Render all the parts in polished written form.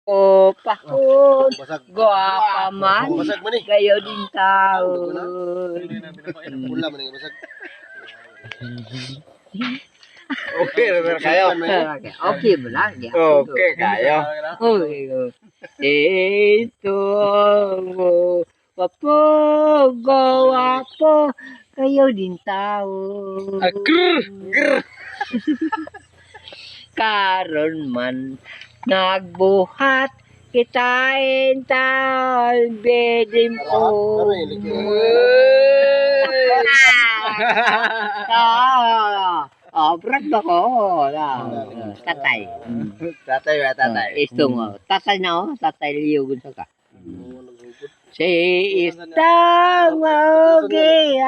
O pakon, Basag. guwapa man, Basag man eh. kayo din tao. Pula man yung basag. Okay, Robert, kayo. Okay mo lang. Okay, kayo. Okay. Ito mo, wapo, guwapo, kayo din tao. Grr. Karon man nagbuhat kitain taon bedim ko. Brad ba ko? Tatay. Tatay ba, tatay? Isto mo. Tatay na oh. Tatay liyog sa ka. Si istang magyapon.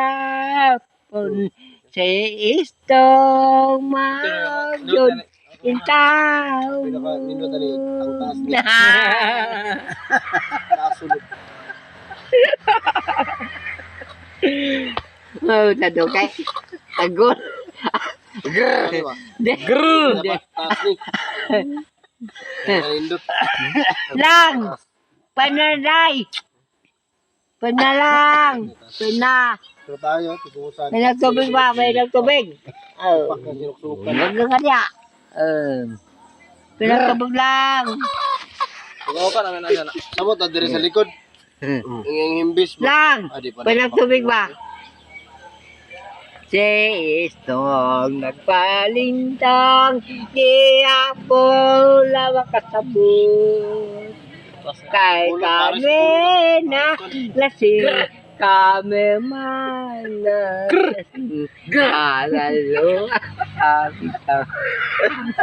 Si istang magyod. Intaw. Pinaka-nindot tadi ang taas niya. Kasulot. Oh, tado kay. Agol. Grr. Taas ni. Nindot. Lang. Panalay. Panalang. Pina. Pero tayo, tutusan. May nagtubig ba? May nagtubig. Oh. Pak na sinuksukan. Huwag lang kanya. Pinagtubig lang. Ikaw ka naman na. Samot na dire sa likod. Yung himbis mo. Lang. Ah, di pa Pinagtubig ba? Si istong nagpalintang, di ako lawak kasabot. Kay kami na lasing, kami man na lasing. Alalo, kapita.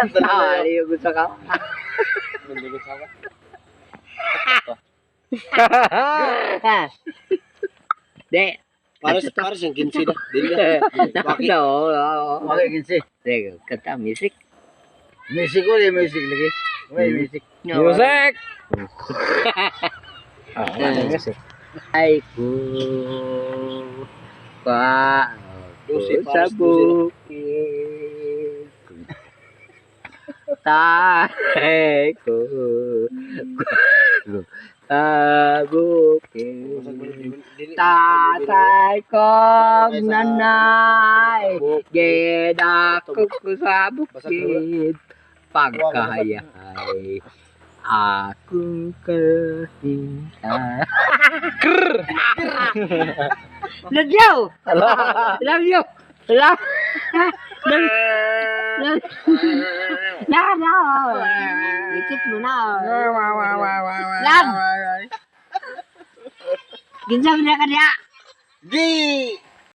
Sali yung gusto ka. De. Para siyang kinsi na. Dili na. Bakit? Oo. Okay, kinsi. Teka, kanta, music. Music ko, music lagi. May music. Music! Music. Ay ko pa sa bukid. Tay ko sa bukid. Tatay ko nanay, gedako ko sa bukid. Pagkayay akong kahinta. Love you! Love you! Love No! Ikit mo na. Lang! Ginsa mo na ka niya. Di!